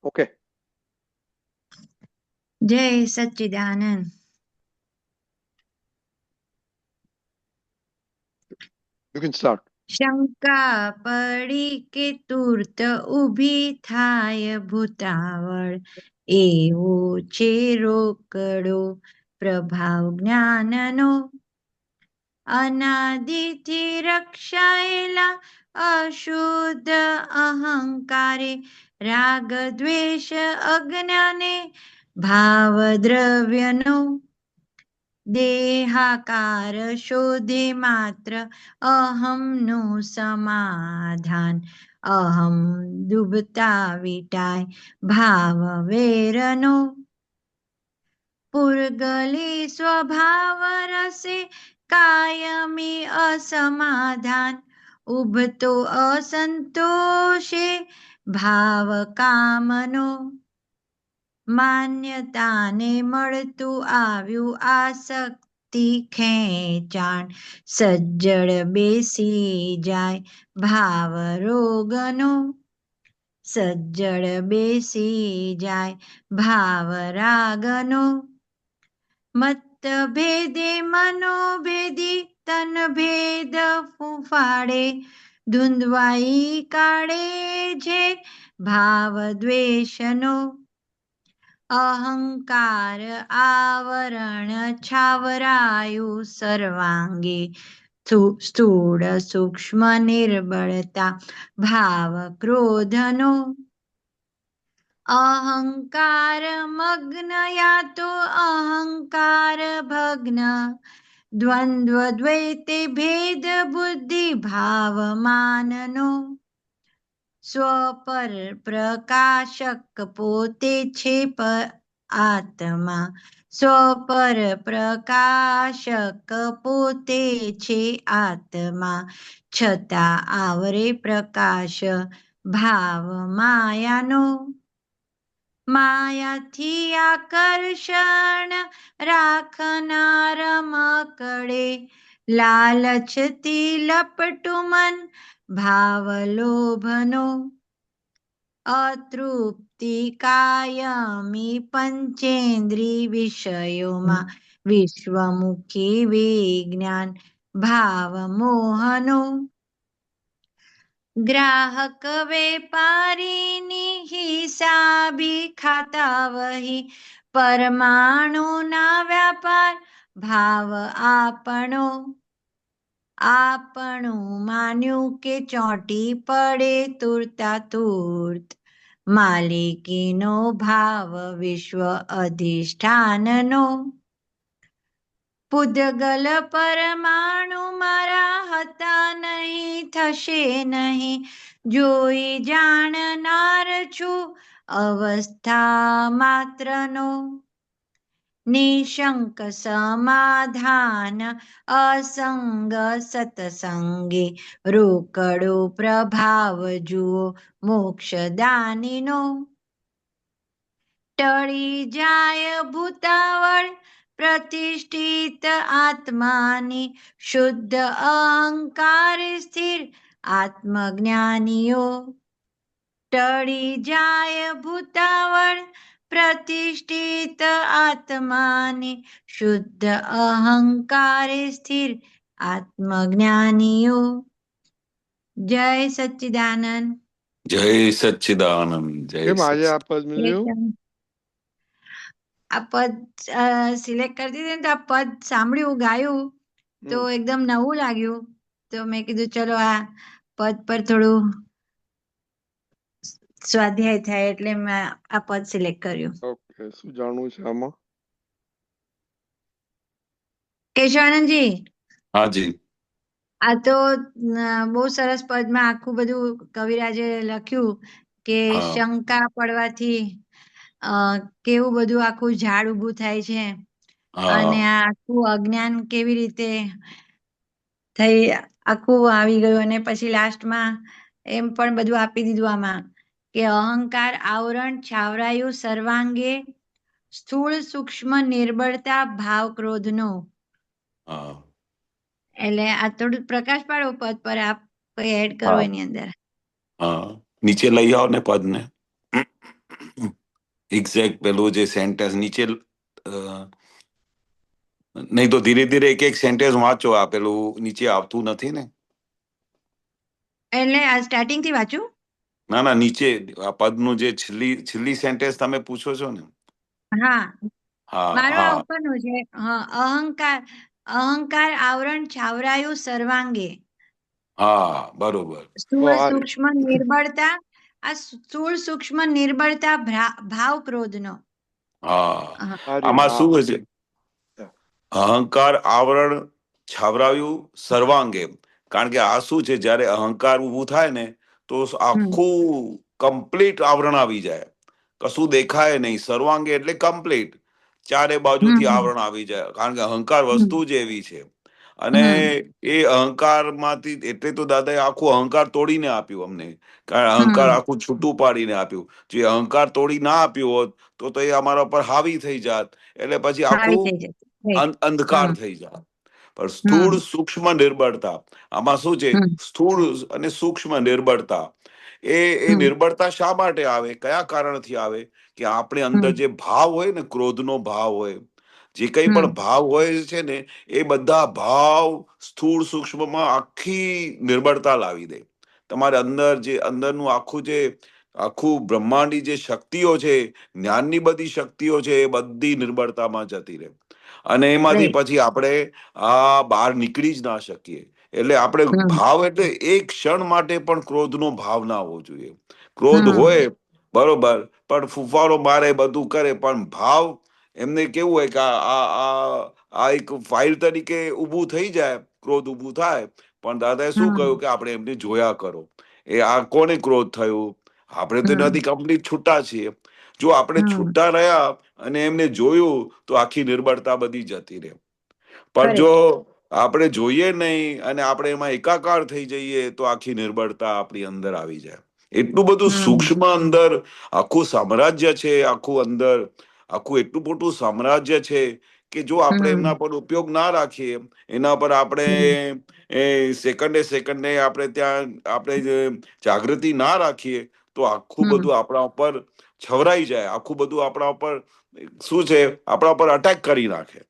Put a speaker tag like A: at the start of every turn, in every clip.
A: Okay,
B: જય સચ્ચિદાનંદ.
A: you can start.
B: શંકા પડી કે તુર્ત ઊભી થાય ભૂતાવળ, એવો છે રોકડો પ્રભાવ જ્ઞાનનો. અનાદિથી રક્ષાયેલા અશુદ્ધ અહંકારે, રાગ દ્વેષ અજ્ઞાને ભાવ દ્રવ્યનો. દેહાકાર શોધે માત્ર અહમનું સમાધાન, અહમ ડૂબતા વિટાય ભાવ વેરનો. પૂર્ગલી સ્વભાવ રસે કાયમી અસમાધાન, ઉભતો અસંતોષે ભાવ કામનો. માન્યતાને મળતું આવ્યું આસક્તિ ખેંચાણ, સજ્જડ બેસી જાય ભાવ રોગનો. સજ્જડ બેસી જાય ભાવ રાગનો. મતભેદે મનોભેદી તનભેદ ફૂફાડે, ધૂંધવાઈ કાઢે છે ભાવ દ્વેષનો. અહંકાર આવરણ છાવરાયું સર્વાંગે, સ્થૂળ સૂક્ષ્મ નિર્બળતા ભાવ ક્રોધનો. અહંકાર મગ્ન યાતો અહંકાર ભગ્ન, દ્વંદ્વ દ્વૈતે ભેદ બુદ્ધિ ભાવ માનનો. સ્વપર પ્રકાશક પોતે છે આત્મા, સ્વપર પ્રકાશક પોતે છે આત્મા, છતાં આવરે પ્રકાશ ભાવ માયાનો. માયાથી આકર્ષણ રાખનાર મકડે, લાલચથી લપટું મન ભાવ લોભનો. અતૃપ્તિ કાયમી પંચેન્દ્રી વિષયોમાં, વિશ્વમુખી વિજ્ઞાન ભાવ મોહનો. ગ્રાહક વેપારીની હિસાબી ખાતા વહી, પરમાણુના વ્યાપાર ભાવ આપણો. આપણું માન્યું કે ચોંટી પડે તુરતા તુર્ત, માલિકીનો ભાવ વિશ્વ અધિષ્ઠાનનો. પૂદગલ પરમાણુ મારા હતા નહીં, થશે નહીં, જોઈ જાણનાર છું અવસ્થા માત્રનો. નિશંક સમાધાન અસંગ સતસંગે, રોકડો પ્રભાવ જુઓ મોક્ષદાનીનો. ટળી જાય ભૂતાવળ પ્રતિષ્ઠિત આત્માની, શુદ્ધ અહંકાર સ્થિર આત્મજ્ઞાનીઓ. ટળી જાય ભૂતાવળ પ્રતિષ્ઠિત આત્માની, શુદ્ધ અહંકાર સ્થિર આત્મજ્ઞાનીઓ. જય સચ્ચિદાનંદ.
C: જય સચ્ચિદાનંદ. જય
A: કેમ આજે આ પદ
B: એકદમ.
A: મળ્યું?
B: આ પદ સિલેક્ટ કરતી હતી ને તો આ પદ સાંભળ્યું ગાયું તો એકદમ નવું લાગ્યું, તો મેં કીધું ચલો આ પદ પર થોડું સ્વાધ્યાય થાય એટલે મેં આ પદ સિલેક્ટ કર્યું.
A: ઓકે, શું જાણવું છે આમાં?
B: કેશવાનંદજી,
C: હાજી.
B: આ તો બહુ સરસ પદમાં આખું બધું કવિરાજે લખ્યું કે
C: હા.
B: શંકા પડવાથી કેવું બધું આખું ઝાડ ઊભું થાય છે, અને
C: હા
B: આ આખું અજ્ઞાન કેવી રીતે થઈ આખું આવી ગયું, અને પછી લાસ્ટમાં એમ પણ બધું આપી દીધું આમાં કે અહંકાર આવરણ છાવરાયું સર્વાંગે, સ્થૂળ સૂક્ષ્મ નિર્બળતા ભાવ ક્રોધનો.
C: હા
B: એટલે આ થોડું પ્રકાશ પાડો પદ પર, આપ કઈ એડ કરો
C: હા
B: એની અંદર.
C: હા નીચે લઈ આવો ને પદને. એક્ઝેક્ટ પેલું જે સેન્ટેન્સ નીચે નહીં તો ધીરે ધીરે એક એક સેન્ટેન્સ વાંચો, આ પેલું નીચે આવતું નથી ને.
B: એટલે આ સ્ટાર્ટિંગ થી વાંચું?
C: ના ના, નીચે આ પદનું જે છેલ્લી છેલ્લી સેન્ટેન્સ તમે પૂછો છો ને.
B: હા,
C: હા
B: મારું આ
C: હા
B: ઉપરનું છે. હા, અહંકાર અહંકાર આવરણ છાવરાયું સર્વાંગે.
C: હા, બરોબર.
A: તો
B: સ્થૂળ
A: આ
B: સૂક્ષ્મ નિર્બળતા, આ સ્થૂળ સૂક્ષ્મ નિર્બળતા ભાવ ક્રોધનો.
C: હા,
B: હા.
C: આમાં શું હોય છે?
A: હા.
C: અહંકાર આવરણ છાવરાયું સર્વાંગે. કારણ કે આ શું છે, જ્યારે અહંકાર ઊભું થાય ને તો
B: હમ
C: આખું કમ્પ્લીટ આવરણ આવી જાય, કશું દેખાય નહીં. સર્વાંગે એટલે કમ્પ્લીટ, ચારે બાજુથી
B: હમ
C: આવરણ આવી જાય. કારણ કે અહંકાર
B: હમ
C: વસ્તુ જ એવી છે. અને
B: હમ
C: એ અહંકારમાંથી, એટલે તો દાદાએ આખું અહંકાર તોડીને આપ્યું અમને. કારણ અહંકાર
B: હમ
C: આખું છૂટું પાડીને આપ્યું. જે અહંકાર તોડી ના આપ્યું હોત તો એ અમારા પર હાવી થઈ જાત, એટલે પછી
B: આવી
C: આખું
B: થઈ જશે. રાઈટ.
C: અંધકાર
B: હમ
C: થઈ જાય. પણ સ્થૂળ
B: હમ
C: સૂક્ષ્મ નિર્બળતા, આમાં શું છે?
B: હમ
C: સ્થૂળ અને સૂક્ષ્મ નિર્બળતા, એ
B: હમ
C: નિર્બળતા શા માટે આવે, કયા કારણથી આવે? કે આપણે અંદર
B: હમ
C: જે ભાવ હોય ને, ક્રોધનો ભાવ હોય, જે કંઈ પણ
B: હમ
C: ભાવ હોય છે ને, એ બધા ભાવ સ્થૂળ સૂક્ષ્મમાં આખી નિર્બળતા લાવી દે. તમારે અંદર જે અંદરનું આખું બ્રહ્માંડી જે શક્તિઓ છે, જ્ઞાનની બધી શક્તિઓ છે, એ બધી નિર્બળતામાં જતી રહે. અને એમાંથી
B: રાઈટ.
C: પછી આપણે બહાર નીકળી જ ના શકીએ. એટલે આપણે
B: હમ
C: ભાવ એટલે એક ક્ષણ માટે પણ ક્રોધનો ભાવ ના હોવો જોઈએ. ક્રોધ
B: હમ
C: હોય બરોબર, પણ ફૂફારો મારે, બધું કરે, પણ ભાવ એમને કેવું હોય કે આ એક ફાઇલ તરીકે ઊભું થઈ જાય. ક્રોધ ઊભું થાય, પણ દાદાએ શું કહ્યું
B: હમ
C: કે આપણે એમને જોયા કરો. એ આ કોને ક્રોધ થયું? આપણે તો
B: હમ
C: નથી, કમ્પ્લીટ છૂટા છીએ. જો આપણે
B: હમ
C: છૂટા રહ્યા અને એમને જોયું તો આખી નિર્બળતા બધી જતી રહે. પણ જો
B: કરેક્ટ.
C: આપણે જોઈએ નહીં અને આપણે એમાં એકાકાર થઈ જઈએ તો આખી નિર્બળતા આપણી અંદર આવી જાય. એટલું બધું
B: હમ
C: સૂક્ષ્મ અંદર આખું સામ્રાજ્ય છે. આખું અંદર આખું એટલું મોટું સામ્રાજ્ય છે કે જો આપણે એમના
B: હમ
C: પર ઉપયોગ ના રાખીએ, એના પર આપણે
B: હમ
C: સેકન્ડે સેકન્ડે આપણે ત્યાં આપણે જાગૃતિ ના રાખીએ તો આખું
B: હમ
C: બધું આપણા ઉપર છવરાઈ જાય. આખું બધું આપણા ઉપર શું છે, આપણા ઉપર અટેક કરી નાખે.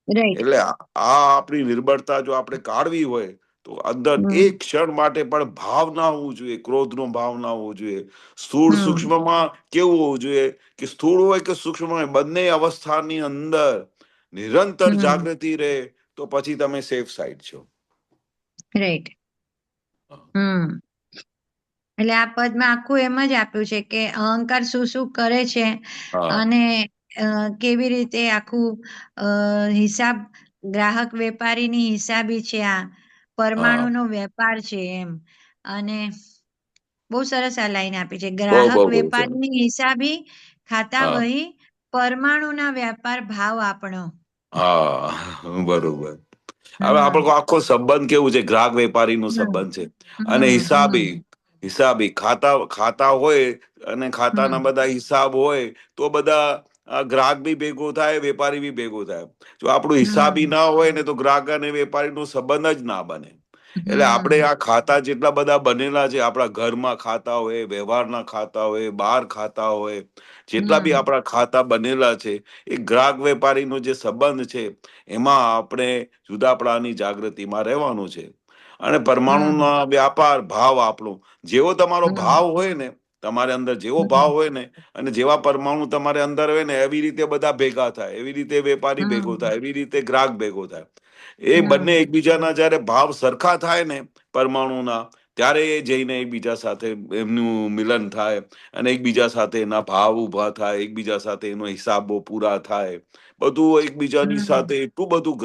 B: રાઈટ.
C: એટલે આપણી નિર્બળતા જો આપણે કાઢવી હોય તો અંદર
B: હમ
C: એક ક્ષણ માટે પણ ભાવ ના હોવું જોઈએ, ક્રોધનો ભાવ ના હોવો જોઈએ. સ્થૂળ
B: હમ
C: સૂક્ષ્મમાં કેવું હોવું જોઈએ કે સ્થૂળ હોય કે સૂક્ષ્મ હોય, બંને અવસ્થાની અંદર નિરંતર
B: હમ
C: જાગૃતિ રહે તો પછી તમે સેફ સાઈડ છો.
B: રાઈટ. હમ એટલે આ પદમાં આખું એમ જ આપ્યું છે કે અહંકાર શું શું કરે છે
C: હા
B: અને કેવી રીતે આખું હિસાબ, ગ્રાહક વેપારીની હિસાબી છે. આ
C: હા,
B: પરમાણુનો વેપાર છે એમ. અને બહુ સરસ આ લાઈન આપી છે.
C: બહુ
B: ગ્રાહક
C: બહુ બહુ સરસ.
B: વેપારીની હિસાબી, ખાતા
C: હા
B: વહી, પરમાણુના વ્યાપાર ભાવ આપણો.
C: હા, બરોબર. હવે
B: હમ
C: આપણો આખો સંબંધ કેવું છે? ગ્રાહક વેપારી નો
B: હમ
C: સંબંધ છે. અને
B: હમ
C: હિસાબી
B: હમ
C: હિસાબી ખાતા હોય અને ખાતાના
B: હમ
C: બધા હિસાબ હોય તો બધા ગ્રાહક બી ભેગો થાય, વેપારી બી ભેગો થાય. જો આપણું હિસાબી
B: હમ
C: ના હોય ને તો ગ્રાહક અને વેપારી નો સંબંધ જ ના બને. એટલે આપણે
B: હમ
C: આ ખાતા જેટલા બધા બનેલા છે, આપણા ઘરમાં ખાતા હોય, વ્યવહારના ખાતા હોય, બહાર ખાતા હોય, જેટલા બી
B: હમ
C: આપણા ખાતા બનેલા છે, એ ગ્રાહક વેપારીનો જે સંબંધ છે, એમાં આપણે જુદાપડાની જાગૃતિમાં રહેવાનું છે. અને
B: હમ
C: પરમાણુના વ્યાપાર ભાવ આપણો જેવો તમારો
B: હમ
C: ભાવ હોય ને, તમારે અંદર જેવો ભાવ
B: હમ
C: હોય ને અને જેવા પરમાણુ તમારે અંદર હોય ને, એવી રીતે બધા ભેગા થાય, એવી રીતે વેપારી ભેગો
B: હમ
C: થાય, એવી રીતે ગ્રાહક ભેગો થાય. એ બંને
B: હમ
C: એકબીજાના જયારે ભાવ સરખા થાય ને પરમાણુના, ત્યારે એ જઈને એકબીજા સાથે એમનું મિલન થાય અને એકબીજા સાથે એના ભાવ ઉભા થાય, એકબીજા સાથે એનો હિસાબો પૂરા થાય. બધું એકબીજાની
B: હમ
C: સાથે એટલું બધું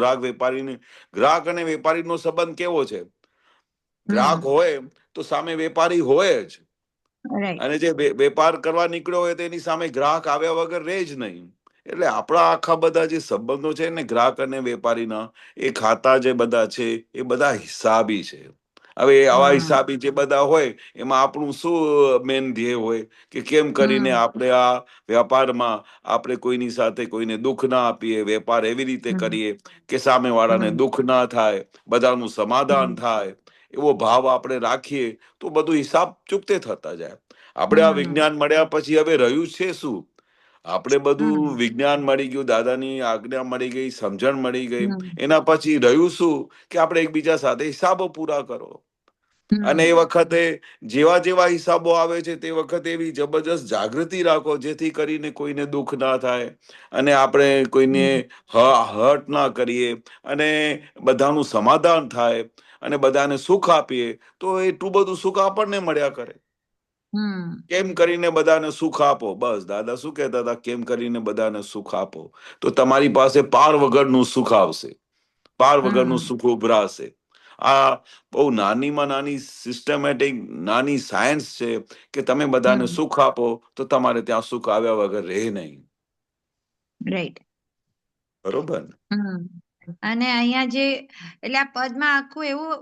C: ગ્રાહક અને વેપારીનો સંબંધ કેવો છે? ગ્રાહક
B: હમ
C: હોય તો સામે વેપારી હોય જ.
B: રાઈટ.
C: અને જે વેપાર કરવા નીકળ્યો હોય તેની સામે ગ્રાહક આવ્યા વગર રહે જ નહીં. એટલે આપણા આખા બધા જે સંબંધો છે ને ગ્રાહક અને વેપારીના, એ ખાતા જે બધા છે એ બધા હિસાબી છે. હવે આવા
B: હમ
C: હિસાબી જે બધા હોય એમાં આપણું શું મેન ધ્યેય હોય કે કેમ કરીને
B: હમ
C: આપણે આ વ્યાપારમાં આપણે કોઈની સાથે કોઈને દુઃખ ના આપીએ, વેપાર એવી રીતે
B: હમ
C: કરીએ કે સામે વાળાને
B: હમ
C: દુઃખ ના થાય, બધાનું સમાધાન
B: હમ
C: થાય. એવો ભાવ આપણે રાખીએ તો બધું હિસાબ ચૂકતે થતા જાય. આપણે આ
B: હમ
C: વિજ્ઞાન મળ્યા પછી હવે રહ્યું છે શું? આપણે બધું
B: હમ
C: વિજ્ઞાન મળી ગયું, દાદાની આજ્ઞા મળી ગઈ, સમજણ મળી ગઈ.
B: હમ
C: એના પછી રહ્યું શું કે આપણે એકબીજા સાથે હિસાબો પૂરા કરો. અને એ
B: હમ
C: વખતે જેવા જેવા હિસાબો આવે છે તે વખતે એવી જબરજસ્ત જાગૃતિ રાખો, જેથી કરીને કોઈને દુઃખ ના થાય અને આપણે કોઈને
B: હમ
C: હર્ટ ના કરીએ અને બધાનું સમાધાન થાય અને બધાને સુખ આપીએ, તો એટલું બધું સુખ આપણને મળ્યા કરે.
B: હમ
C: કેમ કરીને બધાને સુખ આપો. બસ દાદા શું કહેતા હતા, કેમ કરીને બધાને સુખ આપો, તો તમારી પાસે પાર વગરનું સુખ આવશે, પાર વગરનું
B: હમ
C: સુખ ઉભરાશે. આ બહુ નાનીમાં નાની સિસ્ટમેટિક નાની સાયન્સ છે કે તમે બધાને
B: હમ
C: સુખ આપો તો તમારે ત્યાં સુખ આવ્યા વગર રહે નહીં.
B: રાઈટ.
C: બરોબર ને?
B: અને અહીંયા જે એટલે આ પદમાં આખું એવું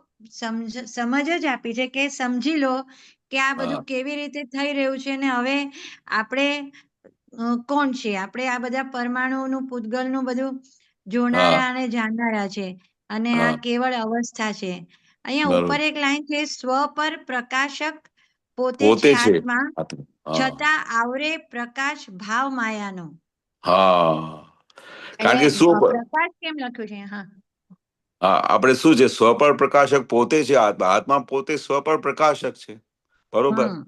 B: સમજ જ આપી છે કે સમજી લો કે આ
C: હા
B: બધું કેવી રીતે થઈ રહ્યું છે ને હવે આપણે કોણ છે, આપણે આ બધા પરમાણુનું પૂતગલનું બધું
C: હા
B: જોનારા અને જાણનારા છે અને આ
C: હા
B: કેવળ અવસ્થા છે. અહીંયા
C: બરોબર.
B: ઉપર એક લાઈન છે, સ્વ પર પ્રકાશક પોતે
C: પોતે
B: છે
C: છે.
B: આત્મા,
C: હા
B: છતાં આવરે પ્રકાશ ભાવ માયાનો.
C: હા,
B: એટલે
C: કારણ કે શું
B: પ્રકાશ કેમ લખ્યું છે? હા.
C: હા, આપણે શું છે, સ્વપર પ્રકાશક પોતે છે આત્મા. આત્મા પોતે સ્વપર પ્રકાશક છે. બરોબર.
B: હમ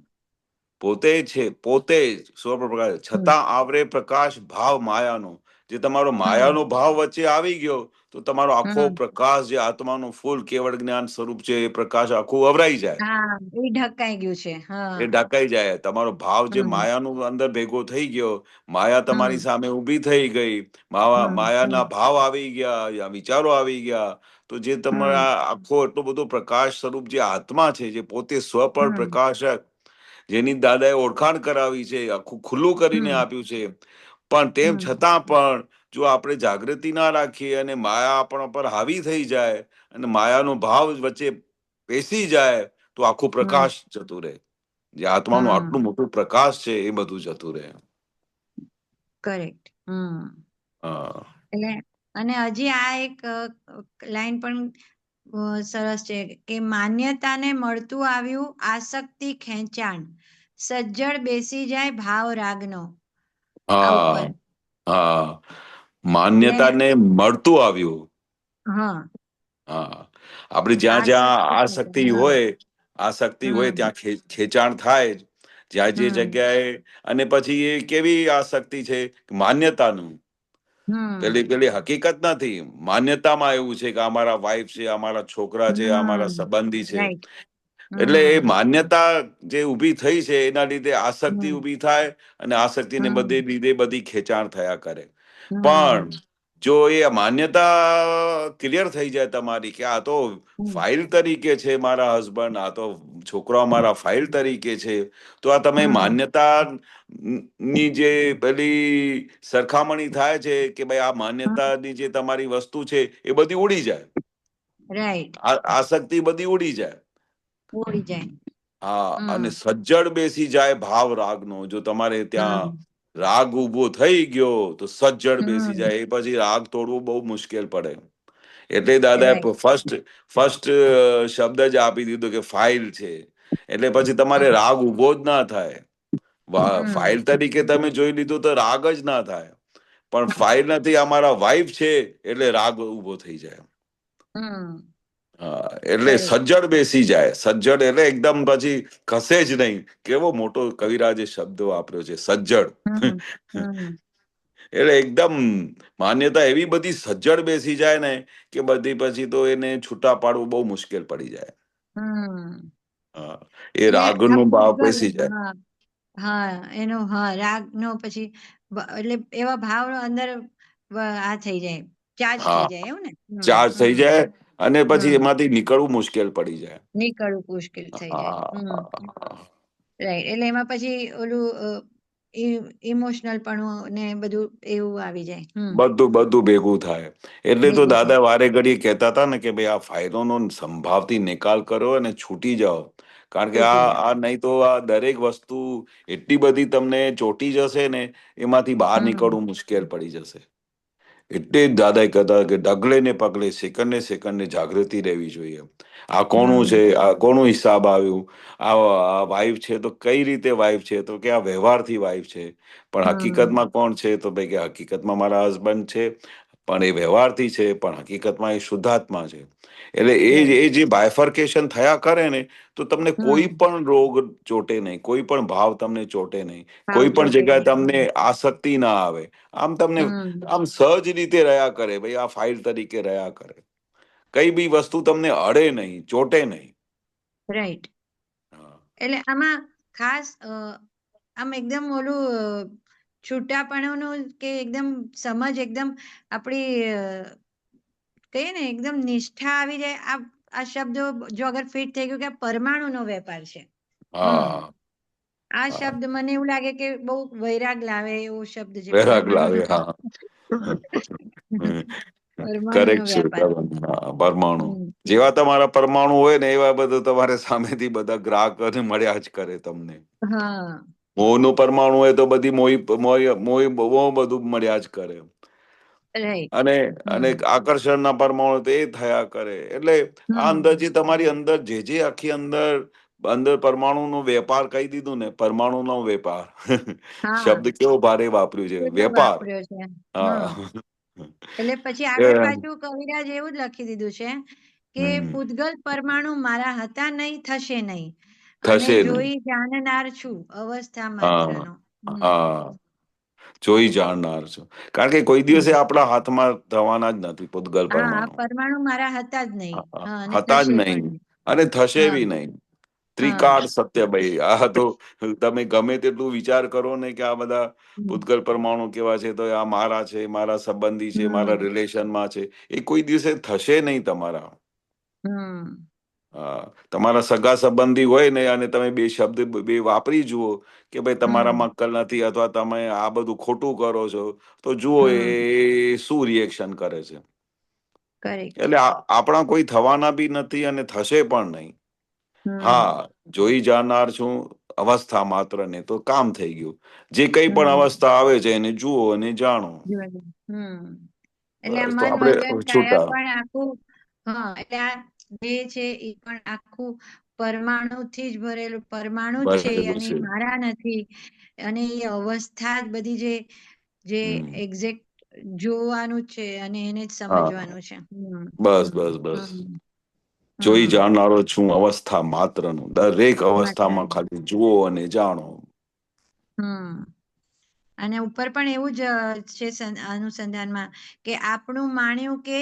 C: પોતે છે, પોતે સ્વપર પ્રકાશ,
B: હમ
C: છતાં આવરે પ્રકાશ ભાવ માયાનો. જે તમારો
B: હમ
C: માયાનો ભાવ વચ્ચે આવી ગયો તો તમારો આખો
B: હમ
C: પ્રકાશ, જે આત્માનો ફૂલ કેવળ જ્ઞાન સ્વરૂપ છે, એ પ્રકાશ આખું અવરાઈ જાય.
B: હા, એ ઢકાઈ ગયું છે. હા.
C: એ ઢકાઈ જાય. તમારો ભાવ જે
B: હમ
C: માયાનું અંદર ભેગો થઈ ગયો, માયા તમારી
B: હમ
C: સામે ઊભી થઈ ગઈ,
B: હમ
C: માયાના
B: હમ
C: ભાવ આવી ગયા, યા વિચારો આવી ગયા, તો જે
B: હમ
C: તમારા આખો એટલો બધો પ્રકાશ સ્વરૂપ જે આત્મા છે, જે પોતે સ્વપર
B: હમ
C: પ્રકાશક, જેની દાદાએ ઓળખાણ કરાવી છે, આખું ખુલ્લું કરીને
B: હમ
C: આપ્યું છે, પણ તેમ
B: હમ
C: છતાં પણ જો આપણે જાગૃતિ ના રાખીએ અને માયા આપણા પર હાવી થઈ જાય અને માયાનો ભાવ વચ્ચે બેસી જાય તો આખું
B: હમ
C: પ્રકાશ જતું રહે. જે આત્માનું આટલું
B: હમ
C: મોટું પ્રકાશ છે એ બધું જતું રહે.
B: કરેક્ટ.
C: હા
B: એટલે અને હજી આ એક લાઈન પણ સરસ છે કે માન્યતાને મળતું આવ્યું આસક્તિ ખેંચાણ, સજ્જડ બેસી જાય ભાવ રાગનો. આ ઉપર
C: હા હા,
B: એટલે
C: માન્યતાને મળતું આવ્યું.
B: હા,
C: હા, આપણે જ્યાં જ્યાં
B: આસક્તિ
C: આસક્તિ
B: ખેંચાણ. હા.
C: હોય, આસક્તિ હોય
B: હમ
C: ત્યાં ખેંચાણ થાય જ. જ્યાં જે
B: હમ
C: જગ્યાએ, અને પછી એ કેવી આસક્તિ છે, માન્યતાનું. પેલી
B: હમ
C: પેલી હકીકત નથી. માન્યતામાં એવું છે કે અમારા વાઈફ છે, અમારા છોકરા છે, અમારા
B: હમ
C: સંબંધી છે.
B: રાઈટ.
C: એટલે એ
B: હમ
C: માન્યતા જે ઊભી થઈ છે એના લીધે આસક્તિ
B: હમ
C: ઊભી થાય અને આસક્તિને બધે
B: હમ
C: લીધે બધી ખેંચાણ થયા કરે. પણ
B: હમ
C: જો એ માન્યતા ક્લિયર થઈ જાય તમારી કે આ તો
B: હમ
C: ફાઇલ તરીકે છે મારા હસબન્ડ, આ તો છોકરા મારા ફાઇલ તરીકે છે, તો આ તમે
B: હમ
C: માન્યતા ની જે પેલી સરખામણી થાય છે કે ભાઈ આ
B: હમ
C: માન્યતાની જે તમારી વસ્તુ છે એ બધી ઉડી જાય.
B: રાઈટ.
C: આસક્તિ બધી ઉડી જાય.
B: ઉડી જાય.
C: હા, અને
B: હમ
C: સજ્જડ બેસી જાય ભાવ રાગનો. જો તમારે ત્યાં
B: હમ
C: રાગ ઉભો થઈ ગયો તો સજ્જડ બેસી
B: હમ
C: જાય. એ પછી રાગ તોડવું બહુ મુશ્કેલ પડે. એટલે દાદાએ
B: રાઈટ.
C: ફર્સ્ટ શબ્દ જ આપી દીધો કે ફાઇલ છે. એટલે પછી તમારે
B: હમ
C: રાગ ઉભો જ ના થાય.
B: હમ
C: ફાઇલ તરીકે તમે જોઈ લીધું તો રાગ જ ના થાય. પણ ફાઇલ નથી, અમારા વાઈફ છે, એટલે રાગ ઉભો થઈ જાય.
B: હમ
C: હા, એટલે
B: કરેક્ટ.
C: સજ્જડ બેસી જાય. સજ્જડ એટલે એકદમ પછી ખસે જ નહીં. કેવો મોટો કવિરાજે શબ્દો વાપર્યો છે,
B: હમ
C: સજ્જડ.
B: હમ
C: એટલે એકદમ માન્યતા એવી બધી સજ્જડ બેસી જાય ને કે બધી પછી તો એને છૂટા પાડવું બહુ મુશ્કેલ પડી જાય.
B: હમ
C: હા, એ
B: એટલે આ
C: રાગનો ભાવ
B: પૂતગલ.
C: બેસી જાય.
B: હા એનો રાગ નો પછી એટલે એવા ભાવ અંદર આ થઈ જાય, ચાર્જ થઈ
C: હા,
B: જાય એવું ને.
C: ચાર્જ થઈ જાય અને પછી
B: હમ
C: એમાંથી નીકળવું મુશ્કેલ પડી જાય.
B: નીકળવું મુશ્કેલ થઈ જાય.
C: હા,
B: રાઈટ. એટલે એમાં પછી ઓલું ઇમોશનલ પણ ને બધું એવું આવી જાય.
C: બધું બધું ભેગું થાય. એટલે તો
B: ભેગું થાય.
C: દાદા વારે ઘડીએ કહેતા હતા ને કે ભાઈ આ ફાઇલોનો સંભાવથી નિકાલ કરો અને છૂટી જાઓ. કારણ કે
B: છૂટી જાય.
C: આ નહીં તો આ દરેક વસ્તુ એટલી બધી તમને ચોટી જશે ને, એમાંથી બહાર
B: હમ
C: નીકળવું મુશ્કેલ પડી જશે. એટલે જ દાદાએ કહેતા કે ડગલે ને પગલે સેકન્ડે જાગૃતિ રહેવી જોઈએ. આ કોનું છે, આ કોનું હિસાબ આવ્યું, આ વાઈફ છે તો કઈ રીતે વાઈફ છે, તો કે આ વ્યવહારથી વાઈફ છે, પણ હકીકતમાં કોણ છે, તો ભાઈ કે હકીકતમાં મારા હસબન્ડ છે, પણ એ વ્યવહારથી છે, પણ હકીકતમાં એ શુદ્ધાત્મા છે. એટલે એ જે બાયફર્કેશન થયા કરે ને, તો તમને કોઈ પણ રોગ ચોટે નહીં, કોઈ પણ ભાવ તમને ચોટે નહીં,
B: ભાવ
C: કોઈ પણ
B: ચોટે
C: જગ્યાએ
B: નહીં.
C: તમને આસક્તિ ના આવે. આમ તમને આમ સહજ રીતે રહ્યા કરે, ભાઈ આ ફાઇલ તરીકે રહ્યા કરે. કઈ બી વસ્તુ તમને અડે નહીં, ચોટે નહીં.
B: રાઈટ.
C: હા.
B: એટલે આમાં ખાસ આમ એકદમ ઓલું છૂટાપણુંનું કે એકદમ સમજ એકદમ આપણી કહીએ ને એકદમ નિષ્ઠા આવી જાય. આ શબ્દ જો અગર ફિટ થઈ ગયું કે પરમાણુનો વેપાર છે.
C: હા.
B: આ
C: હા.
B: શબ્દ મને એવું લાગે કે બહુ વૈરાગ લાવે એવો શબ્દ છે,
C: વૈરાગ લાવે.
B: પરમાણુનો.
C: હા.
B: પરમાણુનો
C: કરેક્ટ છે.
B: વેપાર.
C: હા, પરમાણુ
B: હમ.
C: જેવા તમારા પરમાણુ હોય ને, એવા બધું તમારે સામેથી બધા ગ્રાહકોને મળ્યા જ કરે તમને.
B: હા.
C: મોહનું પરમાણુ હોય તો બધી મોહી બહુ બધું મળ્યા જ કરે.
B: રાઈટ.
C: અને અને આકર્ષણના પરમાણુ તો એ થયા કરે. એટલે આ અંદર જે તમારી અંદર જે આખી અંદર પરમાણુનો વેપાર કહી દીધું ને, પરમાણુનો વેપાર
B: હા,
C: શબ્દ કેવો ભારે વાપર્યું છે,
B: કેટલો
C: વેપાર.
B: વાપર્યો છે.
C: હા.
B: એટલે પછી
C: એ,
B: આગળ પાછું કવિરાજ એવું જ લખી દીધું છે કે
C: હમ,
B: પૂતગલ પરમાણુ મારા હતા નહીં, થશે નહીં, અને
C: થશે નહીં.
B: જોઈ જાણનાર છું અવસ્થા
C: હા.
B: માત્રનો.
C: હા. જોઈ જાણનાર છું. કારણ કે કોઈ દિવસે આપણા હાથમાં થવાના જ નથી પૂતગલ
B: હા, આ
C: પરમાણુ.
B: પરમાણુ મારા હતા જ નહીં.
C: હા,
B: હા, અને
C: હતા જ
B: થશે પણ
C: નહીં
B: નહીં.
C: અને થશે
B: હા.
C: બી નહીં.
B: હા.
C: ત્રિકાળ સત્ય ભાઈ. આ તો તમે ગમે તેટલું વિચાર કરો ને કે આ બધા પૂતગલ પરમાણુ કેવા છે, તો આ મારા છે, મારા સંબંધી છે, મારા
B: હમ.
C: રિલેશનમાં છે, એ કોઈ દિવસે થશે નહીં તમારા.
B: હમ.
C: તમારા સગા સંબંધી હોય ને, અને તમે બે શબ્દ બે વાપરી જુઓ કે ભાઈ તમારામાં અક્કલ નથી, અથવા તમે આ બધું ખોટું કરો છો, તો જુઓ એ શું રિએક્શન કરે છે.
B: કરેક્ટ.
C: એટલે આપણા કોઈ થવાના બી નથી અને થશે પણ નહીં.
B: હમ.
C: હા, જોઈ જાણનાર છું અવસ્થા માત્ર ને, તો કામ થઈ ગયું. જે કઈ પણ
B: હમ.
C: અવસ્થા આવે છે એને જુઓ અને જાણો.
B: એટલે આ
C: બસ તો
B: મન
C: આપણે
B: વચન કાયા
C: છૂટા.
B: પણ આખું. એટલે આ જે છે એ પણ આખું પરમાણુથી જ ભરેલું પરમાણુ જ છે,
C: બનેલું
B: અને
C: છે.
B: મારા નથી. અને એ અવસ્થા જ બધી જે
C: હમ.
B: એક્ઝેક્ટ જોવાનું છે, અને એને જ
C: હા,
B: સમજવાનું છે.
C: બસ બસ બસ.
B: હમ.
C: જોઈ
B: હમ.
C: જાણનારો છું અવસ્થા માત્રનું. દરેક
B: માત્ર.
C: અવસ્થામાં ખાલી જુઓ અને જાણો.
B: અને ઉપર પણ એવું જ છે અનુસંધાનમાં કે આપણું માણ્યું કે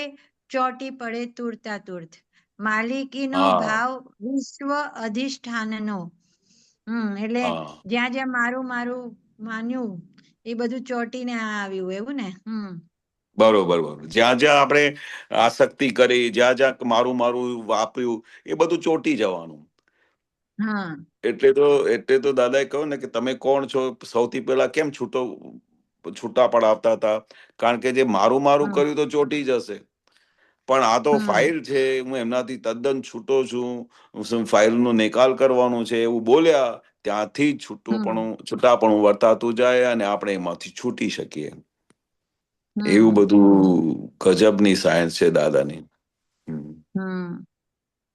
B: ચોટી પડે તુરતા તુર્ત, માલિકીનો
C: હા.
B: ભાવ વિશ્વ અધિષ્ઠાનનો. એટલે
C: હા,
B: જ્યાં જ્યાં મારું મારું માન્યું એ બધું ચોટીને આવ્યું એવું ને.
C: બરોબર બરોબર. જ્યાં જ્યાં આપણે આસક્તિ કરી, જ્યાં જ્યાં મારું મારું વાપર્યું, એ બધું ચોંટી જવાનું.
B: હા.
C: એટલે તો દાદાએ કહ્યું ને કે તમે કોણ છો, સૌથી પહેલા કેમ છૂટા પડાવતા હતા. કારણ કે જે મારું મારું
B: હમ.
C: કર્યું તો ચોંટી જશે, પણ આ તો
B: હમ.
C: ફાઇલ છે, હું એમનાથી તદ્દન છૂટો છું, ફાઇલનો નિકાલ કરવાનો છે, એવું બોલ્યા. ત્યાંથી જ
B: હમ.
C: છૂટાપણું વર્તાતું જાય અને આપણે એમાંથી છૂટી શકીએ. એવું
B: હમ.
C: બધું ગજબની સાયન્સ છે દાદાની.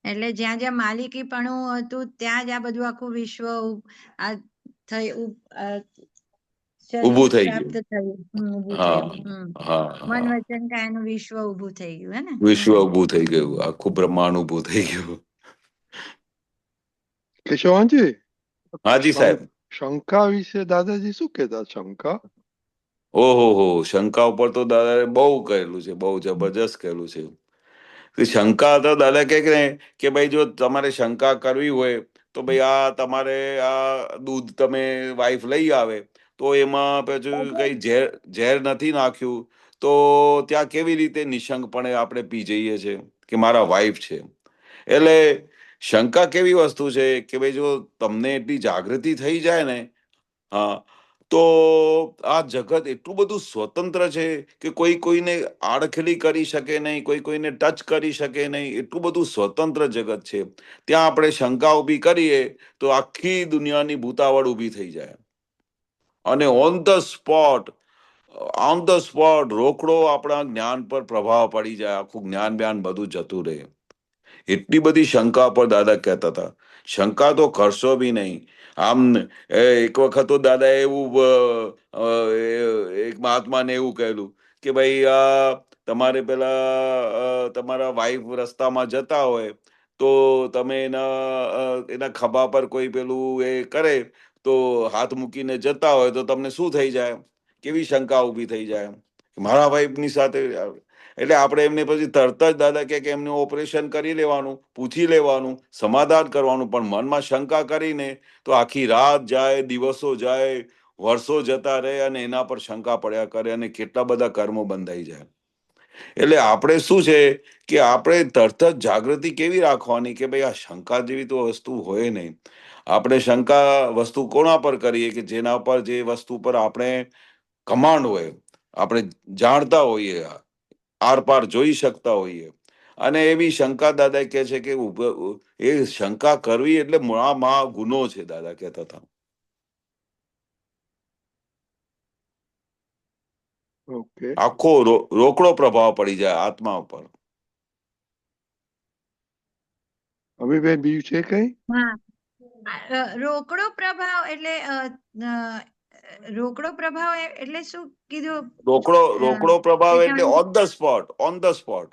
B: એટલે જ્યાં જ્યાં માલિકીપણું હતું ત્યાં જ આ બધું આખું વિશ્વ આ થઈ શરીર
C: ઊભું થઈ
B: પ્રાપ્ત
C: ગયું.
B: થયું. ઊભું
C: હા.
B: થયું.
C: હા.
B: મન
C: હા.
B: વચન કાયાનું વિશ્વ ઊભું થઈ ગયું હે ને.
C: વિશ્વ ઊભું થઈ ગયું, આખું બ્રહ્માંડ ઊભું થઈ ગયું.
A: કેશવાનજી,
C: હાજી સાહેબ.
A: શંકા વિશે દાદાજી શું કહેતા? શંકા
C: ઓહો, શંકા ઉપર તો દાદાએ બહુ કહેલું છે, બહુ જબરજસ્ત કહેલું છે. શંકા તો દાદા કહે કે ભાઈ જો તમારે શંકા કરવી હોય તો ભાઈ આ તમારે આ દૂધ તમે વાઈફ લઈ આવે તો એમાં પછી કઈ ઝેર નથી નાખ્યું, તો ત્યાં કેવી રીતે નિશંકપણે આપણે પી જઈએ છે કે મારા વાઈફ છે. એટલે શંકા કેવી વસ્તુ છે કે ભાઈ જો તમને એટલી જાગૃતિ થઈ જાય ને, હા, તો આ જગત એટલું બધું સ્વતંત્ર છે કે કોઈ કોઈને આડખેલી કરી શકે નહીં, કોઈ કોઈને ટચ કરી શકે નહીં, એટલું બધું સ્વતંત્ર જગત છે. ત્યાં આપણે શંકા ઊભી કરીએ તો આખી દુનિયાની ભૂતાવળ ઊભી થઈ જાય અને on the spot on the spot રોકડો આપણા જ્ઞાન પર પ્રભાવ પડી જાય, આખું જ્ઞાન બ્યાન બધું જતું રહે. એટલી બધી શંકા પર દાદા કહેતા હતા, શંકા તો કરશો બી નહીં. આમ એક વખત તો દાદા એવું એક મહાત્માને એવું કહેલું કે ભાઈ તમારે પેલા તમારા વાઈફ રસ્તામાં જતા હોય તો તમે એના ખભા પર કોઈ પેલું એ કરે તો હાથ મૂકીને જતા હોય તો તમને શું થઈ જાય? કેવી શંકા ઊભી થઈ જાય મારા વાઈફની સાથે? એટલે આપણે એમને પછી તરત જ દાદા કે એમનું ઓપરેશન કરી લેવાનું, પૂછી લેવાનું, સમાધાન કરવાનું. પણ મનમાં શંકા કરીને તો આખી રાત જાય, દિવસો જાય, વર્ષો જતા રહે અને એના પર શંકા પડ્યા કરે અને કેટલા બધા કર્મો બંધાઈ જાય. એટલે આપણે શું છે કે આપણે તરત જ જાગૃતિ કેવી રાખવાની કે ભાઈ આ શંકા જેવી તો વસ્તુ હોય નહીં. આપણે શંકા વસ્તુ કોના પર કરીએ કે જેના પર, જે વસ્તુ પર આપણે કમાન્ડ હોય, આપણે જાણતા હોઈએ, આર પાર જોઈ શકતા હોઈએ. અને એવી શંકા દાદા કહે છે કે એ શંકા કરવી એટલે મહા ગુનો છે, દાદા કહેતા હતા.
A: ઓકે,
C: આખો રોકડો પ્રભાવ પડી જાય આત્મા ઉપર.
A: અમીબેન બીજું છે કઈ?
B: હા, રોકડો પ્રભાવ એટલે રોકડો પ્રભાવ એટલે શું કીધું?
C: રોકડો પ્રભાવ એટલે
B: વિચારું.
C: On the spot, on the spot.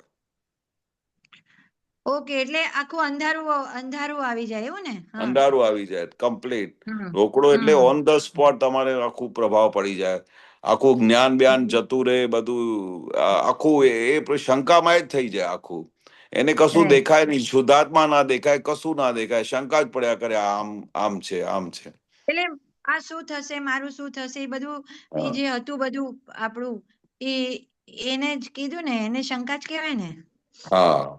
B: Okay, એટલે આખું અંધારું આવી જાય એવું ને? હા.
C: અંધારું આવી જાય કમ્પ્લીટ.
B: હમ,
C: રોકડો એટલે
B: હમ.
C: ઓન ધ સ્પોટ તમારે આખું પ્રભાવ પડી જાય, આખું જ્ઞાન બ્યાન જતું રહે બધું. આખું એ શંકામાં જ થઈ જાય આખું. એને કશું
B: Right.
C: દેખાય નહીં, શુદ્ધાત્મા ના દેખાય, કશું ના દેખાય, શંકા જ પડ્યા કરે આમ આમ છે, આમ છે.
B: એટલે આ શું થશે, મારું શું થશે, એ બધું એ
C: હા.
B: જે હતું બધું આપણું એ એને જ કીધું ને, એને શંકા જ કહેવાય ને.
C: હા,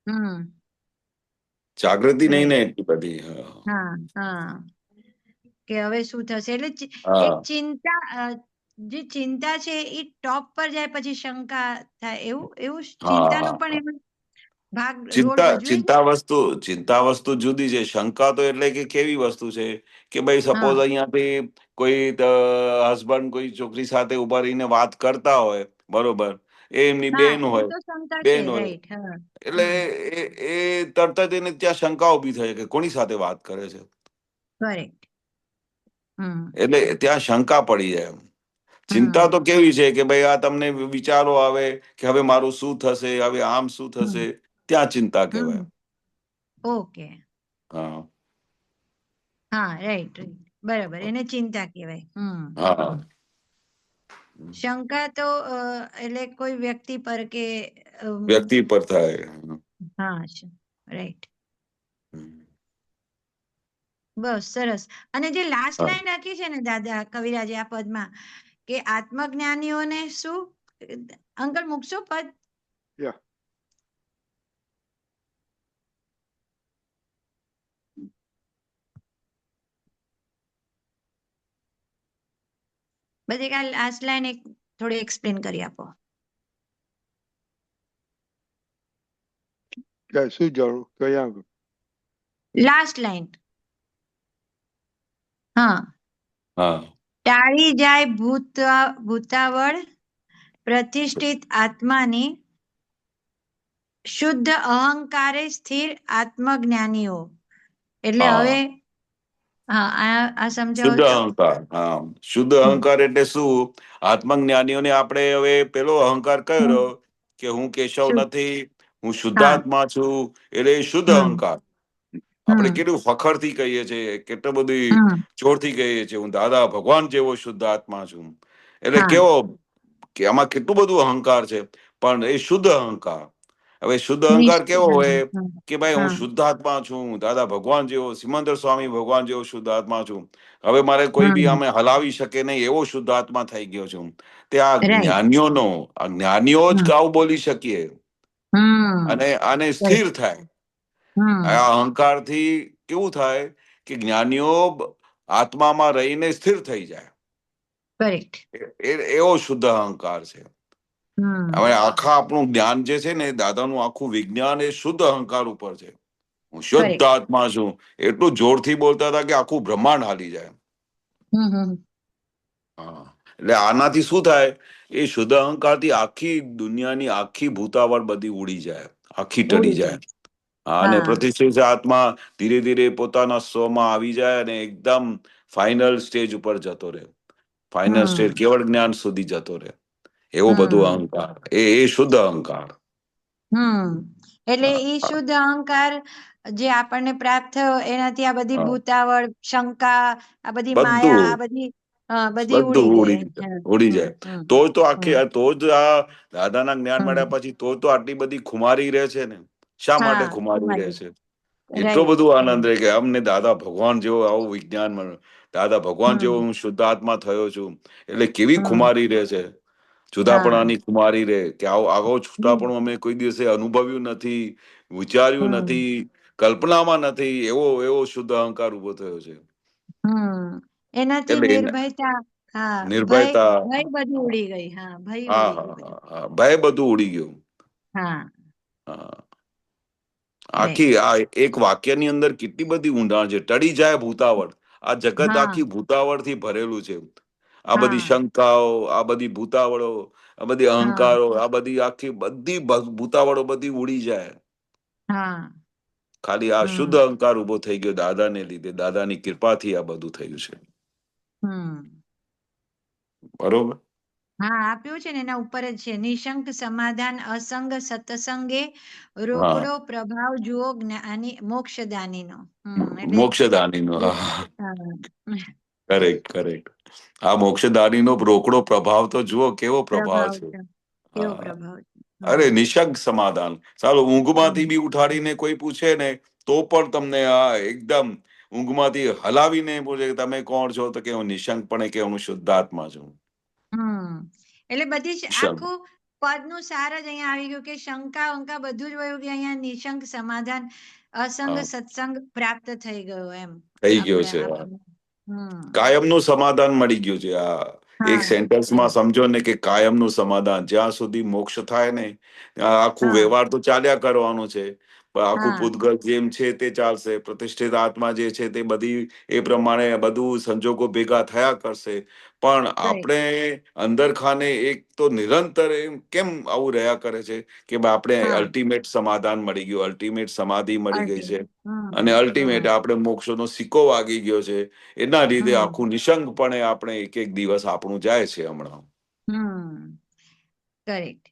B: હમ.
C: જાગૃતિ નહીં
B: રાઈટ.
C: ને એટલી બધી.
B: હા, હા, કે હવે શું થશે, એટલે એક
C: હા
B: ચિંતા, જે ચિંતા છે એ ટોપ પર જાય પછી શંકા થાય, એવું એવું
C: હા
B: ચિંતાનો
C: હા
B: પણ
C: હા.
B: એમાં ભાગ રોલ ભજવે છે.
C: ચિંતા વસ્તુ જુદી છે. શંકા તો એટલે કે કેવી વસ્તુ છે કે ભાઈ
B: હા,
C: સપોઝ અહીંયાથી કોઈ હસબન્ડ કોઈ છોકરી સાથે ઉભા રહીને વાત કરતા હોય, બરોબર, એ એમની
B: હા,
C: બેન
B: એ
C: હોય,
B: તો શંકા છે,
C: બેન હોય.
B: રાઈટ. હા.
C: એટલે એ તરત જ એને ત્યાં શંકા ઉભી થાય કે કોની સાથે વાત કરે છે.
B: કરેક્ટ. હમ,
C: એટલે ત્યાં શંકા પડી જાય. ચિંતા
B: હમ,
C: તો કેવી છે કે ભાઈ આ તમને વિચારો આવે કે હવે મારું શું થશે, હવે આમ શું થશે,
B: હમ,
C: ત્યાં ચિંતા કહેવાય.
B: હમ. ઓકે.
C: હા
B: હા, રાઈટ, રાઈટ, બરાબર, એને ચિંતા કહેવાય. હમ.
C: હા
B: શંકા તો એટલે કોઈ વ્યક્તિ પર કે
C: વ્યક્તિ પર થાય.
B: હા, રાઈટ. બસ સરસ. અને જે લાસ્ટ
C: હા.
B: લાઈન રાખી છે ને દાદા કવિરાજે આ પદમાં, કે આત્મજ્ઞાનીઓને શું, અંકલ મૂકશો પદ?
A: યા,
B: બસ એક આ લાસ્ટ લાઈન એક થોડી એક્સપ્લેન કરી આપો.
A: શું જાણું કયા આગળ?
B: Last line. હા.
C: હા
B: ટાળી જાય ભૂતાવળ, પ્રતિષ્ઠિત આત્માની શુદ્ધ અહંકારે સ્થિર આત્મજ્ઞાનીઓ. એટલે હવે
C: હા
B: હા, આ સમજાવો
C: શુદ્ધ
B: તો.
C: અહંકાર. હા, શુદ્ધ
B: હમ,
C: અહંકાર એટલે શું? આત્મજ્ઞાનીઓને આપણે હવે પેલો અહંકાર કયો
B: હમ.
C: રહ્યો કે હું કેશવ
B: શું?
C: નથી, હું
B: હા.
C: શુદ્ધાત્મા છું. એટલે એ શુદ્ધ
B: હમ,
C: અહંકાર. આપણે
B: હમ,
C: કેટલું ફખરથી કહીએ છીએ, કેટલું બધી
B: હમ.
C: જોરથી કહીએ છીએ, હું દાદા ભગવાન જેવો શુદ્ધ આત્મા છું. એટલે
B: હા.
C: કેવો કે આમાં કેટલું બધું અહંકાર છે, પણ એ શુદ્ધ અહંકાર. હવે શુદ્ધ અહંકાર કેવો હોય કે ભાઈ હું
B: હા.
C: શુદ્ધાત્મા છું, દાદા ભગવાન જેવો, સિમંદર સ્વામી ભગવાન જેવો શુદ્ધાત્મા છું. હવે મારે કોઈ બી
B: હમ.
C: આમે હલાવી શકે નહીં એવો શુદ્ધાત્મા થઈ ગયો છું. તે આ
B: રાઈટ.
C: જ્ઞાનીઓ જ
B: હમ,
C: કાવ બોલી શકીએ
B: હમ.
C: અને આને
B: રાઈટ.
C: સ્થિર થાય.
B: હમ.
C: આ અહંકારથી કેવું થાય કે જ્ઞાનીઓ આત્મામાં રહીને સ્થિર થઈ જાય.
B: કરેક્ટ.
C: એવો શુદ્ધ અહંકાર છે. હવે
B: હમ.
C: આખા આપણું જ્ઞાન જે છે ને, દાદાનું આખું વિજ્ઞાન એ શુદ્ધ અહંકાર ઉપર છે. હું શુદ્ધ
B: કરેક્ટ.
C: આત્મા છું એટલું જોરથી બોલતા હતા કે આખું બ્રહ્માંડ હાલી જાય.
B: હમ, હમ.
C: હા, એટલે આનાથી શું થાય, એ શુદ્ધ અહંકારથી આખી દુનિયાની આખી ભૂતાવળ બધી ઉડી જાય, આખી ટળી
B: ઉડી
C: જાય.
B: જાય.
C: અને
B: હા
C: પ્રતિષ્ઠિત આત્મા ધીરે ધીરે પોતાના સ્વમાં આવી જાય અને એકદમ ફાઇનલ સ્ટેજ ઉપર જતો રહે. ફાઇનલ સ્ટેજ
B: હમ
C: કેવળ જ્ઞાન સુધી જતો રહે. એવું બધું
B: હમ
C: અહંકાર, એ શુદ્ધ અહંકાર.
B: એટલે
C: હા,
B: ઈ શુદ્ધ અહંકાર જે આપણને પ્રાપ્ત થયો એનાથી આ બધી
C: હા.
B: ભૂતાવળ, શંકા, આ બધી માયા, આ
C: બધું
B: બધી
C: બધું
B: ઉડી ગઈ.
C: ઉડી જાય, ઉડી
B: હમ
C: જાય.
B: હમ
C: તો જ તો
B: હમ
C: આખી, તો જ આ દાદાના જ્ઞાન મળ્યા
B: હમ
C: પછી તો આટલી બધી ખુમારી રહે છે ને. શા માટે
B: હા
C: ખુમારી રહે
B: કુમારી
C: છે? એટલો
B: રાઈટ.
C: બધું આનંદ રહે કે અમને દાદા ભગવાન જેવો આવું વિજ્ઞાન મળ્યું, દાદા ભગવાન જેવો
B: હમ
C: હું શુદ્ધાત્મા થયો છું. એટલે કેવી
B: હમ
C: ખુમારી રહે છે,
B: હા
C: જુદાપણાની ખુમારી રહે કે આવો
B: હમ
C: છૂટાપણું અમે કોઈ દિવસે અનુભવ્યું નથી, વિચાર્યું
B: હમ
C: નથી, કલ્પનામાં નથી. એવો એવો શુદ્ધ અહંકાર ઉભો થયો છે.
B: એનાથી
C: એટલે
B: નિર્ભયતા, હા ભય,
C: નિર્ભયતા,
B: ભય બધું ઉડી ગઈ. હા ભય
C: હા
B: ઉડી ગયું
C: હા
B: બધું.
C: હા હા, ભય બધું ઉડી ગયું.
B: હા
C: હા.
B: રાઈટ.
C: આખી આ એક વાક્યની અંદર કેટલી બધી ઊંડાણ છે. ટળી જાય ભૂતાવળ. આ જગત
B: હા
C: આખી ભૂતાવળથી ભરેલું છે. આ બધી
B: હા
C: શંકાઓ, આ બધી ભૂતાવળો, આ બધી
B: હા
C: અહંકારો, આ બધી આખી બધી ભૂતાવળો બધી ઉડી જાય.
B: હા
C: ખાલી આ શુદ્ધ
B: હમ
C: અહંકાર ઉભો થઈ ગયો દાદાને લીધે. દાદાની કૃપાથી આ બધું થયું છે.
B: હમ
C: બરોબર.
B: હા આપ્યું છે ને એના ઉપર જ છે, નિશંક સમાધાન અસંગ સત્સંગે
C: હા,
B: રોકડો પ્રભાવ જુઓ જ્ઞાની મોક્ષદાનીનો. એટલે
C: મોક્ષદાનીનો.
B: એ
C: હા,
B: હા,
C: કરેક્ટ કરેક્ટ. આ મોક્ષદાનીનો રોકડો પ્રભાવ તો જુઓ કેવો પ્રભાવ
B: પ્રભાવ
C: છે.
B: છે, કેવો
C: હા.
B: પ્રભાવ છે.
C: અરે નિશંક સમાધાન. ચાલો ઊંઘમાંથી
B: હમ
C: બી ઉઠાડીને કોઈ પૂછે ને તો પણ તમને આ એકદમ ઊંઘમાંથી હલાવીને પૂછે કે તમે કોણ છો, તો કે હું નિશંકપણે કે હું શુદ્ધાત્મા છું.
B: હમ એટલે બધી જ
C: નિશંક
B: આખું પદનું સાર જ અહીંયા આવી ગયું કે શંકા વંકા બધું જ વયું કે અહીંયા નિશંક સમાધાન અસંગ
C: હા,
B: સત્સંગ પ્રાપ્ત થઈ ગયો એમ.
C: થઈ ગયો
B: આપણે
C: છે.
B: આપણને
C: કાયમનું સમાધાન મળી ગયું છે. આ એક
B: હા
C: સેન્ટેન્સમાં
B: હા
C: સમજો ને કે કાયમનું સમાધાન. જ્યાં સુધી મોક્ષ થાય ને ત્યાં આખું
B: હા
C: વ્યવહાર તો ચાલ્યા કરવાનું છે, પણ આખું
B: હા
C: પૂતગલ જેમ છે તે ચાલશે. પ્રતિષ્ઠિત આત્મા જે છે તે બધી એ પ્રમાણે બધું સંજોગો ભેગા થયા કરશે. પણ
B: રાઈટ
C: આપણે અંદર ખાને એક તો નિરંતર એમ કેમ આવું રહ્યા કરે છે કે ભાઈ આપણે
B: હા
C: અલ્ટિમેટ સમાધાન મળી ગયું, અલ્ટિમેટ સમાધિ મળી ગઈ છે,
B: અલ્ટિમેટ
C: અને અલ્ટિમેટ આપણે મોક્ષનો સિક્કો વાગી ગયો છે. એના લીધે
B: હમ
C: આખું નિશંકપણે આપણે એક એક દિવસ આપણું જાય છે હમણાં.
B: હમ કરેક્ટ.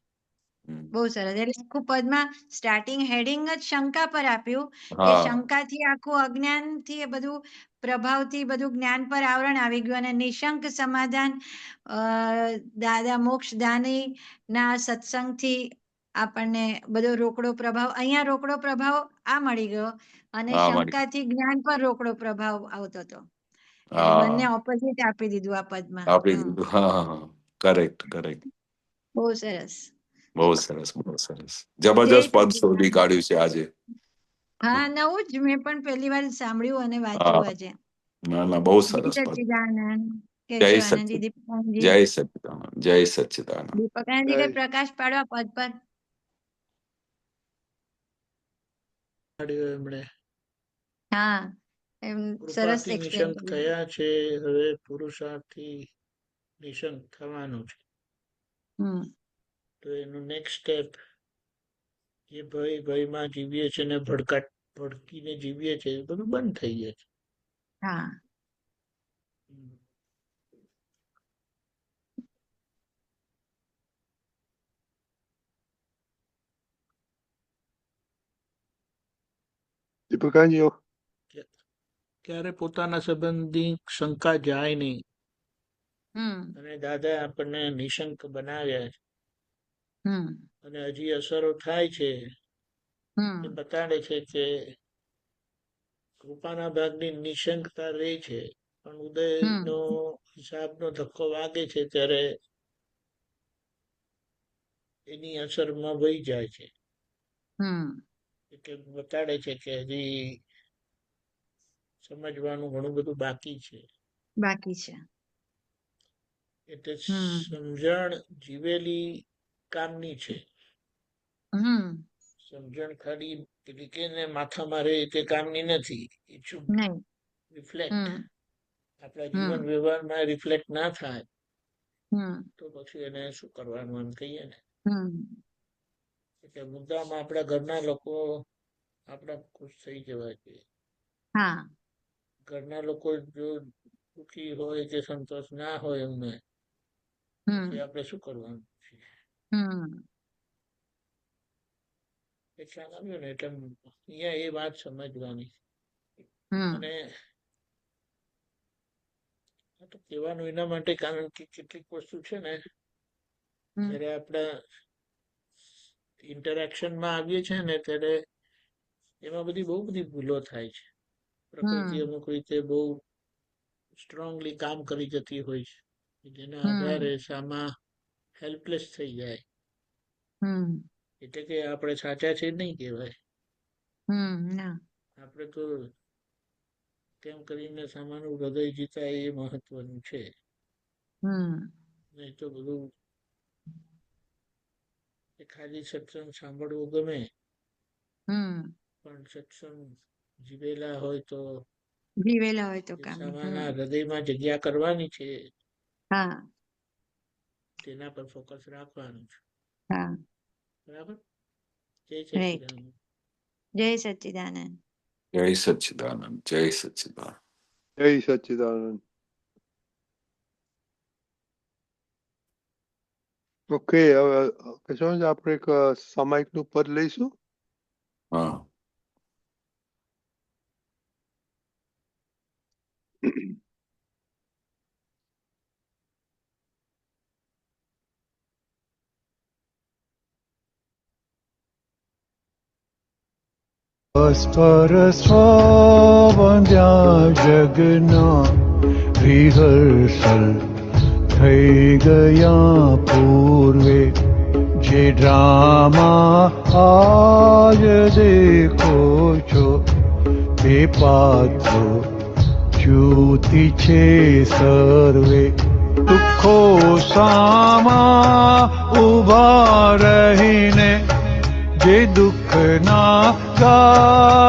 C: હમ.
B: બહુ સરસ. એટલે આખું પદમાં સ્ટાર્ટિંગ હેડિંગ જ શંકા પર આપ્યું કે
C: હા,
B: શંકાથી આખું અજ્ઞાનથી એ બધું પ્રભાવથી બધું જ્ઞાન પર આવરણ આવી ગયું અને નિશંક સમાધાન અ દાદા મોક્ષદાની ના સત્સંગથી આપણને બધો રોકડો પ્રભાવ, અહીંયા રોકડો પ્રભાવ આ મળી ગયો અને
C: હા મળી.
B: શંકાથી જ્ઞાન પર રોકડો પ્રભાવ આવતો હતો. એટલે બંને
C: હા,
B: ઓપોઝિટ આપી દીધું આ પદમાં.
C: આપી દીધું. હા હા હા, કરેક્ટ કરેક્ટ.
B: બહુ સરસ.
C: બહુ સરસ, બહુ સરસ.
B: જય
C: જબરજસ્ત પદ શોધી
B: સચ્ચિદાનંદ.
C: કાઢ્યું છે આજે.
B: હા નવું જ મેં પણ પહેલી વાર સાંભળ્યું અને
C: હા,
B: વાંચ્યું આજે.
C: ના ના, બહુ
B: જય
C: સરસ પદ.
B: સચ્ચિદાનંદ,
C: જય
B: કેશવાનંદજી,
C: સચ્ચિદાનંદ.
B: દીપકજી.
C: જય સચ્ચિદાનંદ. જય સચ્ચિદાનંદ.
B: દીપકાનંદજી
A: જય
B: કઈ પ્રકાશ પાડવા પદ પર.
D: એમણે
B: હા એમ સરસ
D: કૃપાથી
B: એક્સપ્લેન
D: નિશંક
B: કર્યું.
D: થયા છે, હવે પુરુષાર્થથી નિશંક થવાનું છે.
B: હમ
D: તો એનું નેક્સ્ટ સ્ટેપ, જે ભયમાં જીવીએ છે ને ભડકીને જીવીએ છે એ બધું બંધ થઈ જાય છે.
B: હા
A: દીપકાંજીઓ
D: ક્યારે પોતાના સંબંધી શંકા જાય નહીં,
B: હમ
D: અને દાદા આપણને નિશંક બનાવ્યા છે,
B: હમ
D: અને હજી અસરો થાય છે. એ
B: હમ
D: બતાડે છે કે કૃપાના ભાગની નિશંકતા રહે છે, પણ ઉદયનો
B: હમ
D: હિસાબનો ધક્કો વાગે છે ત્યારે એની અસરમાં વહી જાય છે.
B: હમ
D: એટલે બતાડે છે કે હજી સમજવાનું ઘણું બધું બાકી છે.
B: બાકી છે.
D: એટલે
B: હમ
D: સમજણ જીવેલી કામની છે.
B: હમ
D: સમજણ ખાલી ને માથા મારે તે કામની નથી. ઇટ શુડ
B: નહીં.
D: રિફ્લેક્ટ.
B: હમ
D: આપણા જીવન
B: હમ
D: વ્યવહારમાં રિફ્લેક્ટ ના થાય
B: હમ
D: તો પછી એને શું કરવાનું એમ કહીએ ને.
B: હમ
D: એટલે મુદ્દામાં આપણા ઘરના લોકો આપણા ખુશ થઈ જવા જોઈએ.
B: હા
D: ઘરના લોકો જો દુઃખી હોય કે સંતોષ ના હોય એમને,
B: હમ
D: પછી આપણે શું કરવાનું છે?
B: હમ
D: એ ખ્યાલ આવ્યો ને, એટલે અહીંયા એ વાત સમજવાની.
B: હમ
D: અને આ તો કહેવાનું એના માટે કારણ કે કેટલીક વસ્તુ છે ને,
B: હમ
D: જ્યારે આપણે ઇન્ટરેક્શનમાં આવીએ છીએ ને ત્યારે એમાં બહુ બધી ભૂલો થાય છે. પ્રકૃતિ
B: હમ
D: અમુક રીતે બહુ સ્ટ્રોંગલી કામ કરી જતી હોય છે, જેના આધારે
B: હમ
D: સામા હેલ્પલેસ થઈ જાય.
B: હમ
D: એટલે કે આપણે સાચા છે નહીં કહેવાય.
B: ના
D: આપણે તો કેમ કરીને સામાનું હૃદય જીતાય એ મહત્વનું છે.
B: હમ
D: નહીં તો બધું એ ખાલી સત્સંગ સાંભળવું ગમે,
B: હમ
D: પણ સત્સંગ જીવેલા હોય તો
B: જીવેલા હોય તો
D: એ
B: કામ.
D: સામાના હૃદયમાં જગ્યા કરવાની છે,
B: હા
D: તેના પર ફોકસ રાખવાનું છે.
B: હા
D: બરાબર. જય
B: રાઈટ.
D: સચિદાનંદ.
B: જય સચ્ચિદાનંદ.
C: જય સચ્ચિદાનંદ, જય સચ્ચિદાનંદ.
A: જય સચ્ચિદાનંદ. ઓકે, હવે કહેશો આપણે એક સામાયિકનું પદ લઈશું.
C: હા.
E: સ્પર સ્વંદ્યા જગના રિહર્સલ થઈ ગયા પૂર્વે, જે ડ્રામા આજ દેખો છો તે પાત્રો જ્યોતિ છે સર્વે. દુઃખો સામા ઉભા રહીને જે દુઃખના ગાય